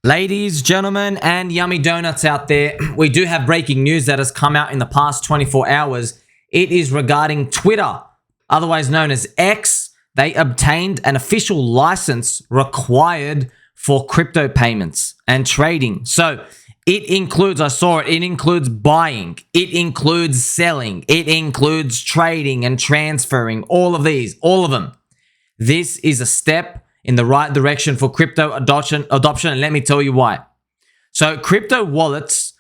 Ladies, gentlemen, and yummy donuts out there, we do have breaking news that has come out in the past 24 hours. It is regarding Twitter, otherwise known as X. They obtained an official license required for crypto payments and trading. So it includes, it includes buying, it includes selling, it includes trading and transferring, all of them. This is a step in the right direction for crypto adoption, and let me tell you why. So crypto wallets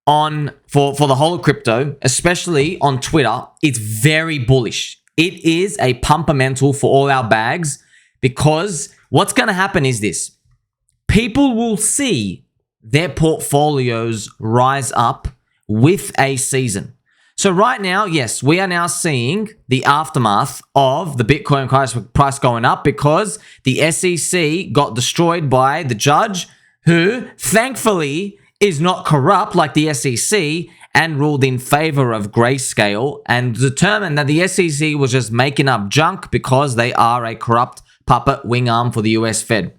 for the whole of crypto, especially on Twitter, it's very bullish. It is a pumpamental for all our bags, because what's going to happen is this. People will see their portfolios rise up with a season. So right now, yes, we are now seeing the aftermath of the Bitcoin price going up because the SEC got destroyed by the judge, who thankfully is not corrupt like the SEC, and ruled in favor of Grayscale and determined that the SEC was just making up junk because they are a corrupt puppet wing arm for the US Fed.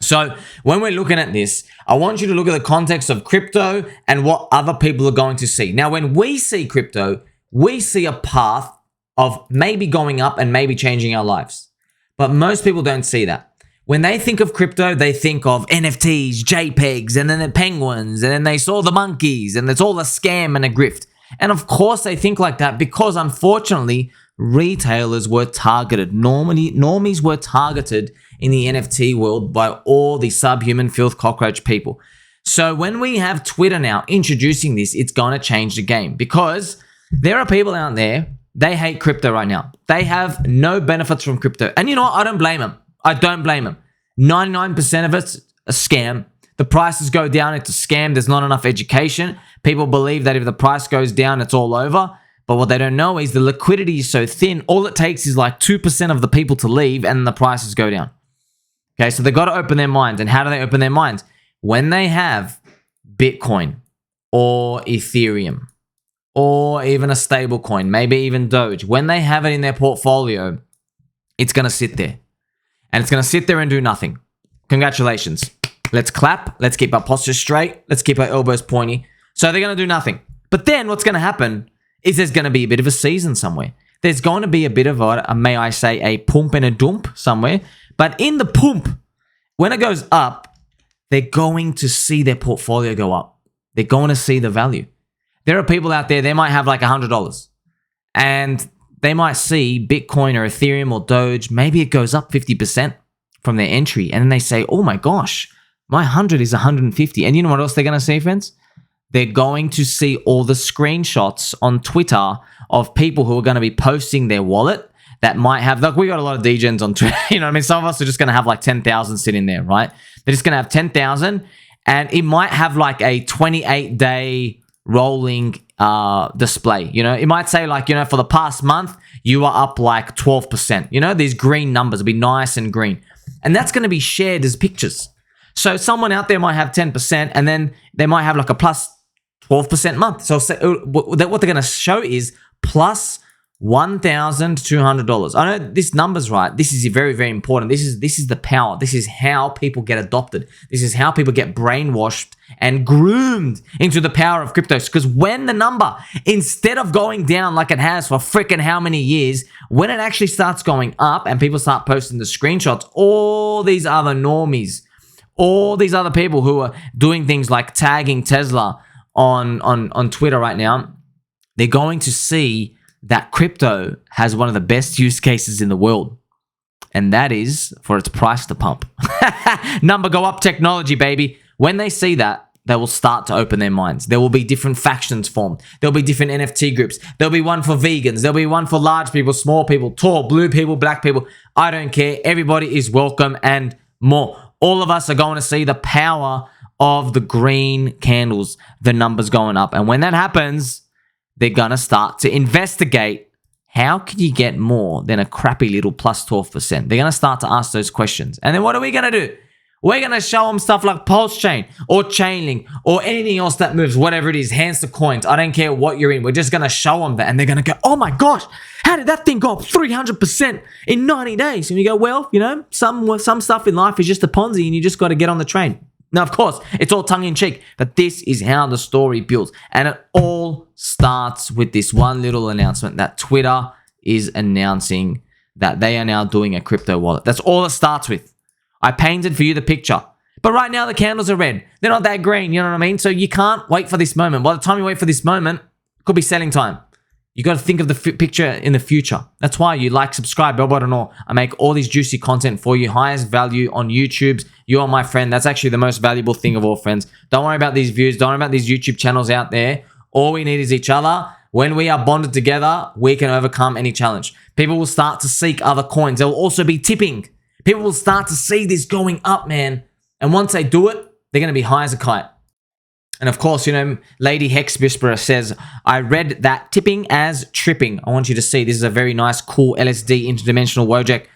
So when we're looking at this, I want you to look at the context of crypto and what other people are going to see. Now, when we see crypto, we see a path of maybe going up and maybe changing our lives. But most people don't see that. When they think of crypto, they think of NFTs, JPEGs, and then the penguins, and then they saw the monkeys, and it's all a scam and a grift. And of course they think like that because, unfortunately, retailers were targeted. Normies were targeted in the NFT world by all the subhuman filth cockroach people. So when we have Twitter now introducing this, it's going to change the game, because there are people out there, they hate crypto right now. They have no benefits from crypto. And you know what? I don't blame them. 99% of it's a scam. The prices go down, it's a scam. There's not enough education. People believe that if the price goes down, it's all over. But what they don't know is the liquidity is so thin. All it takes is like 2% of the people to leave and the prices go down. Okay, so they've got to open their minds. And how do they open their minds? When they have Bitcoin or Ethereum or even a stable coin, maybe even Doge, when they have it in their portfolio, it's going to sit there. And it's going to sit there and do nothing. Congratulations. Let's clap. Let's keep our posture straight. Let's keep our elbows pointy. So they're going to do nothing. But then what's going to happen is there's going to be a bit of a season somewhere. There's going to be a bit of may I say, a pump and a dump somewhere. But in the pump, when it goes up, they're going to see their portfolio go up. They're going to see the value. There are people out there, they might have like $100. And they might see Bitcoin or Ethereum or Doge, maybe it goes up 50% from their entry. And then they say, oh my gosh, my 100 is 150. And you know what else they're going to see, friends? They're going to see all the screenshots on Twitter of people who are going to be posting their wallet that might have, like, we got a lot of DGens on Twitter. You know what I mean? Some of us are just going to have like 10,000 sitting there, right? They're just going to have 10,000, and it might have like a 28-day rolling display. You know, it might say like, you know, for the past month, you are up like 12%. You know, these green numbers will be nice and green. And that's going to be shared as pictures. So someone out there might have 10%, and then they might have like a plus 12% month. So what they're going to show is plus $1,200. I know this number's right. This is very, very important. This is the power. This is how people get adopted. This is how people get brainwashed and groomed into the power of cryptos. Because when the number, instead of going down like it has for freaking how many years, when it actually starts going up and people start posting the screenshots, all these other normies, all these other people who are doing things like tagging Tesla on Twitter right now, they're going to see that crypto has one of the best use cases in the world. And that is for its price to pump. Number go up technology, baby. When they see that, they will start to open their minds. There will be different factions formed. There'll be different NFT groups. There'll be one for vegans. There'll be one for large people, small people, tall, blue people, black people. I don't care. Everybody is welcome and more. All of us are going to see the power of the green candles, the numbers going up. And when that happens, they're going to start to investigate, how can you get more than a crappy little plus 12%? They're going to start to ask those questions. And then what are we going to do? We're going to show them stuff like PulseChain or Chainlink or anything else that moves, whatever it is, hands to coins. I don't care what you're in. We're just going to show them that. And they're going to go, oh my gosh, how did that thing go up 300% in 90 days? And you go, well, you know, some stuff in life is just a Ponzi and you just got to get on the train. Now, of course, it's all tongue-in-cheek, but this is how the story builds. And it all starts with this one little announcement that Twitter is announcing that they are now doing a crypto wallet. That's all it starts with. I painted for you the picture. But right now, the candles are red. They're not that green, you know what I mean? So you can't wait for this moment. By the time you wait for this moment, it could be selling time. You got to think of the picture in the future. That's why you like, subscribe, bell button all. I make all these juicy content for you, highest value on YouTube's. You are my friend. That's actually the most valuable thing of all, friends. Don't worry about these views. Don't worry about these YouTube channels out there. All we need is each other. When we are bonded together, we can overcome any challenge. People will start to seek other coins. There will also be tipping. People will start to see this going up, man. And once they do it, they're going to be high as a kite. And of course, you know, Lady Hex Whisperer says, I read that tipping as tripping. I want you to see, this is a very nice, cool LSD interdimensional Wojak.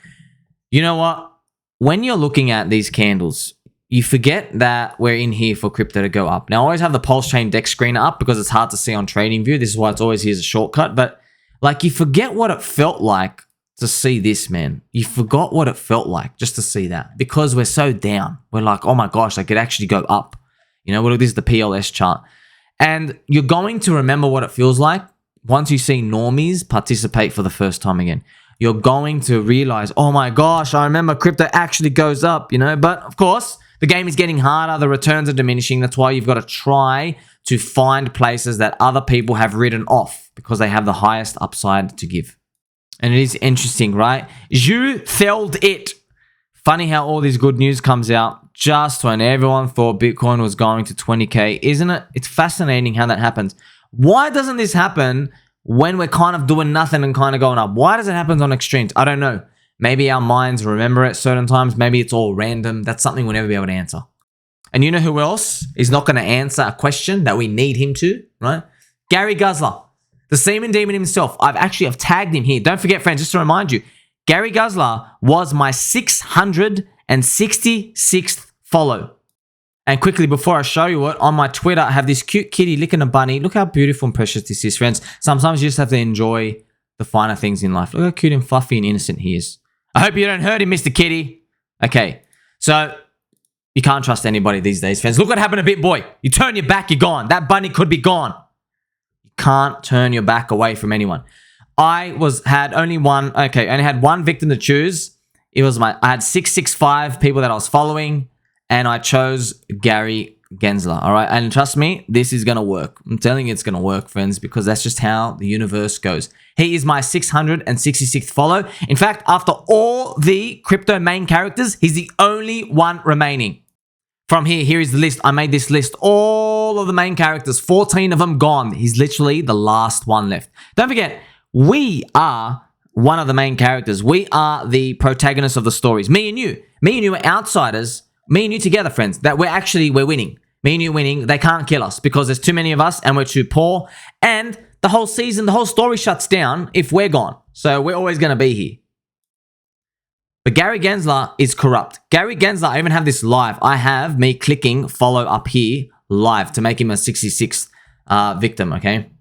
You know what? When you're looking at these candles, you forget that we're in here for crypto to go up. Now, I always have the PulseChain deck screen up because it's hard to see on TradingView. This is why it's always here as a shortcut. But like, you forget what it felt like to see this, man. You forgot what it felt like just to see that because we're so down. We're like, oh my gosh, I could actually go up. You know, this is the PLS chart. And you're going to remember what it feels like once you see normies participate for the first time again. You're going to realize, oh my gosh, I remember crypto actually goes up, you know. But of course, the game is getting harder. The returns are diminishing. That's why you've got to try to find places that other people have written off because they have the highest upside to give. And it is interesting, right? You felt it. Funny how all this good news comes out just when everyone thought Bitcoin was going to 20K, isn't it? It's fascinating how that happens. Why doesn't this happen when we're kind of doing nothing and kind of going up? Why does it happen on extremes? I don't know. Maybe our minds remember it certain times. Maybe it's all random. That's something we'll never be able to answer. And you know who else is not going to answer a question that we need him to, right? Gary Gensler. The Semen Demon himself. I've tagged him here. Don't forget, friends, just to remind you, Gary Gensler was my 666th follow. And quickly, before I show you it, on my Twitter, I have this cute kitty licking a bunny. Look how beautiful and precious this is, friends. Sometimes you just have to enjoy the finer things in life. Look how cute and fluffy and innocent he is. I hope you don't hurt him, Mr. Kitty. Okay, so you can't trust anybody these days, friends. Look what happened to BitBoy. You turn your back, you're gone. That bunny could be gone. Can't turn your back away from anyone. I only had one victim to choose. I had 665 people that I was following, and I chose Gary Gensler. All right, and trust me, this is gonna work. I'm telling you, it's gonna work, friends, because that's just how the universe goes. He is my 666th follow. In fact, after all the crypto main characters, he's the only one remaining. From here is the list. I made this list. All of the main characters, 14 of them gone. He's literally the last one left. Don't forget, we are one of the main characters. We are the protagonists of the stories. Me and you are outsiders. Me and you together, friends. That we're winning. Me and you winning. They can't kill us because there's too many of us and we're too poor. And the whole season, the whole story shuts down if we're gone. So we're always going to be here. But Gary Gensler is corrupt. Gary Gensler, I even have this live. I have me clicking follow up here live to make him a 66th victim, okay?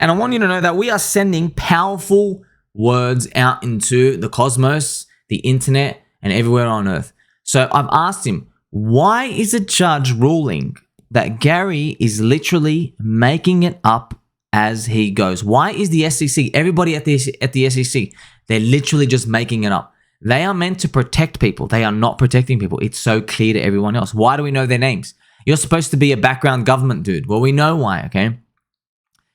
And I want you to know that we are sending powerful words out into the cosmos, the internet, and everywhere on earth. So I've asked him, why is a judge ruling that Gary is literally making it up as he goes? Why is the SEC, everybody at the SEC, they're literally just making it up? They are meant to protect people. They are not protecting people. It's so clear to everyone else. Why do we know their names? You're supposed to be a background government dude. Well, we know why, okay?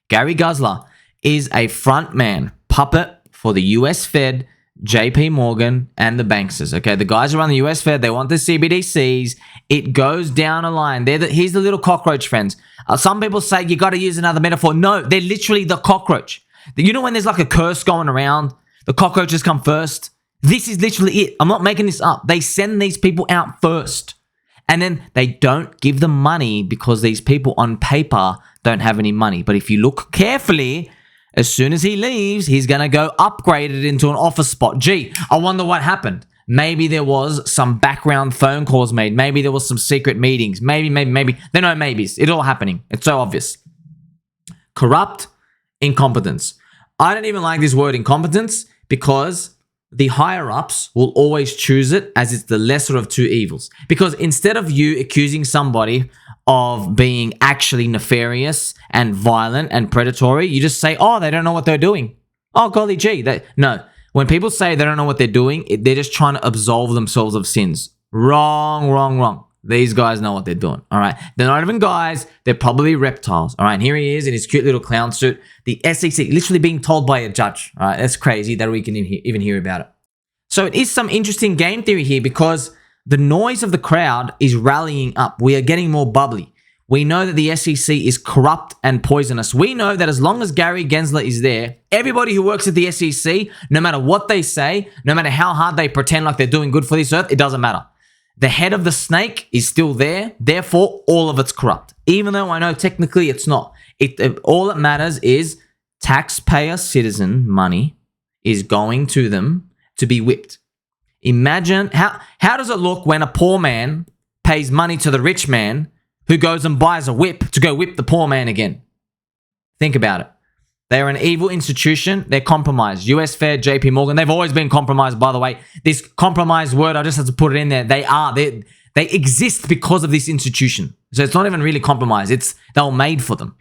Gary Gensler is a front man puppet for the US Fed, JP Morgan, and the banksters, okay? The guys around the US Fed, they want the CBDCs. It goes down a line. Here's the little cockroach, friends. Some people say you got to use another metaphor. No, they're literally the cockroach. You know when there's like a curse going around? The cockroaches come first. This is literally it. I'm not making this up. They send these people out first. And then they don't give them money because these people on paper don't have any money. But if you look carefully, as soon as he leaves, he's going to go upgrade it into an office spot. Gee, I wonder what happened. Maybe there was some background phone calls made. Maybe there was some secret meetings. Maybe. There are no maybes. It's all happening. It's so obvious. Corrupt incompetence. I don't even like this word incompetence because the higher ups will always choose it as it's the lesser of two evils. Because instead of you accusing somebody of being actually nefarious and violent and predatory, you just say, oh, they don't know what they're doing. Oh, golly gee. No. When people say they don't know what they're doing, they're just trying to absolve themselves of sins. Wrong. These guys know what they're doing, all right? They're not even guys. They're probably reptiles, all right? And here he is in his cute little clown suit. The SEC literally being told by a judge, all right? That's crazy that we can even hear about it. So it is some interesting game theory here because the noise of the crowd is rallying up. We are getting more bubbly. We know that the SEC is corrupt and poisonous. We know that as long as Gary Gensler is there, everybody who works at the SEC, no matter what they say, no matter how hard they pretend like they're doing good for this earth, it doesn't matter. The head of the snake is still there. Therefore, all of it's corrupt. Even though I know technically it's not. All that matters is taxpayer citizen money is going to them to be whipped. Imagine, how does it look when a poor man pays money to the rich man who goes and buys a whip to go whip the poor man again? Think about it. They're an evil institution. They're compromised. US Fed, JP Morgan, they've always been compromised, by the way. This compromised word, I just have to put it in there. They exist because of this institution. So it's not even really compromised. They were made for them.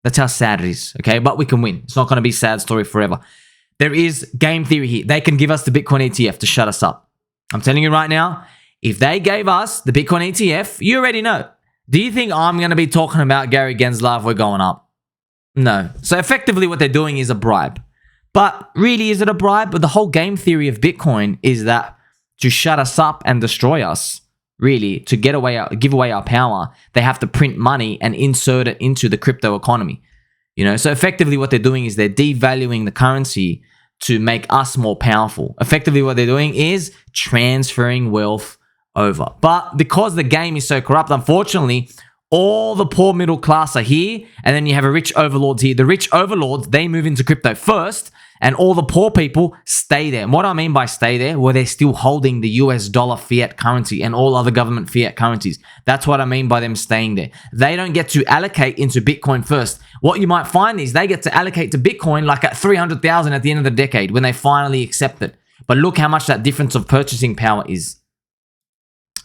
That's how sad it is, okay? But we can win. It's not going to be a sad story forever. There is game theory here. They can give us the Bitcoin ETF to shut us up. I'm telling you right now, if they gave us the Bitcoin ETF, you already know. Do you think I'm going to be talking about Gary Gensler if we're going up? No. So effectively what they're doing is a bribe. But really, is it a bribe? But the whole game theory of Bitcoin is that to shut us up and destroy us, really, to give away our power, they have to print money and insert it into the crypto economy. So effectively what they're doing is they're devaluing the currency to make us more powerful. Effectively what they're doing is transferring wealth over. But because the game is so corrupt, unfortunately, all the poor middle class are here, and then you have a rich overlords here. The rich overlords, they move into crypto first, and all the poor people stay there. And what I mean by stay there, well, they're still holding the US dollar fiat currency and all other government fiat currencies. That's what I mean by them staying there. They don't get to allocate into Bitcoin first. What you might find is they get to allocate to Bitcoin like at 300,000 at the end of the decade when they finally accept it. But look how much that difference of purchasing power is.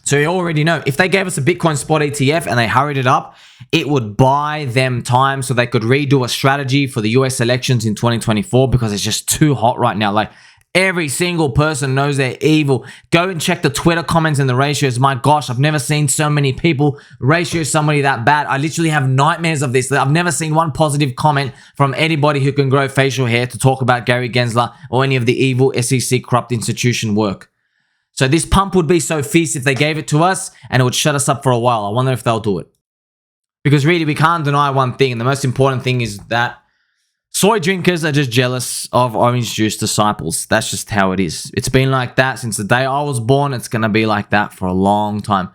So you already know, if they gave us a Bitcoin Spot ETF and they hurried it up, it would buy them time so they could redo a strategy for the US elections in 2024 because it's just too hot right now. Like every single person knows they're evil. Go and check the Twitter comments and the ratios. My gosh, I've never seen so many people ratio somebody that bad. I literally have nightmares of this. I've never seen one positive comment from anybody who can grow facial hair to talk about Gary Gensler or any of the evil SEC corrupt institution work. So this pump would be so fierce if they gave it to us and it would shut us up for a while. I wonder if they'll do it. Because really, we can't deny one thing. And the most important thing is that soy drinkers are just jealous of orange juice disciples. That's just how it is. It's been like that since the day I was born. It's going to be like that for a long time.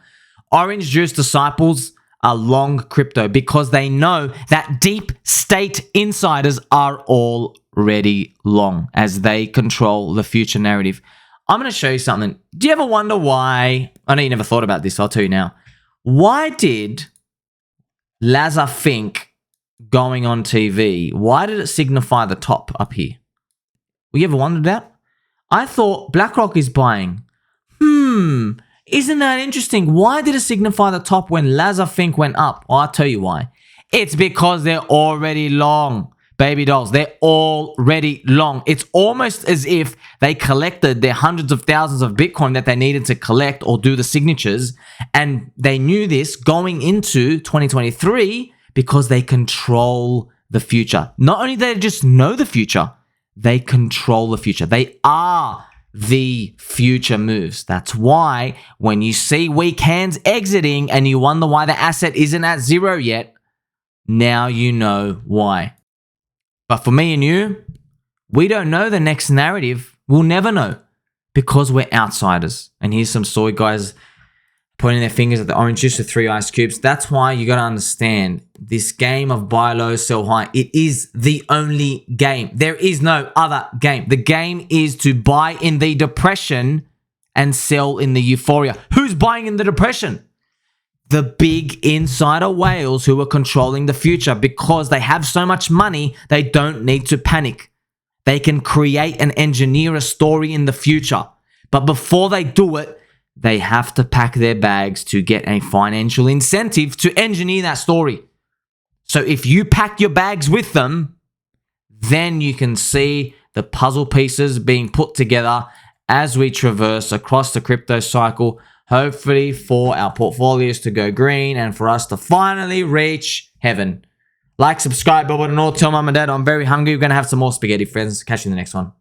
Orange juice disciples are long crypto because they know that deep state insiders are already long as they control the future narrative. I'm going to show you something. Do you ever wonder why? I know you never thought about this. I'll tell you now. Why did Lazar Fink going on TV, why did it signify the top up here? You ever wondered that? I thought BlackRock is buying. Isn't that interesting? Why did it signify the top when Lazar Fink went up? Well, I'll tell you why. It's because they're already long. Baby dolls, they're already long. It's almost as if they collected their hundreds of thousands of Bitcoin that they needed to collect or do the signatures. And they knew this going into 2023 because they control the future. Not only do they just know the future, they control the future. They are the future moves. That's why when you see weak hands exiting and you wonder why the asset isn't at zero yet, now you know why. But for me and you, we don't know the next narrative. We'll never know because we're outsiders. And here's some soy guys pointing their fingers at the orange juice with 3 ice cubes. That's why you got to understand this game of buy low, sell high. It is the only game. There is no other game. The game is to buy in the depression and sell in the euphoria. Who's buying in the depression? The big insider whales who are controlling the future because they have so much money, they don't need to panic. They can create and engineer a story in the future. But before they do it, they have to pack their bags to get a financial incentive to engineer that story. So if you pack your bags with them, then you can see the puzzle pieces being put together as we traverse across the crypto cycle, hopefully for our portfolios to go green and for us to finally reach heaven. Like, subscribe, bell button, or tell mom and dad I'm very hungry. We're going to have some more spaghetti, friends. Catch you in the next one.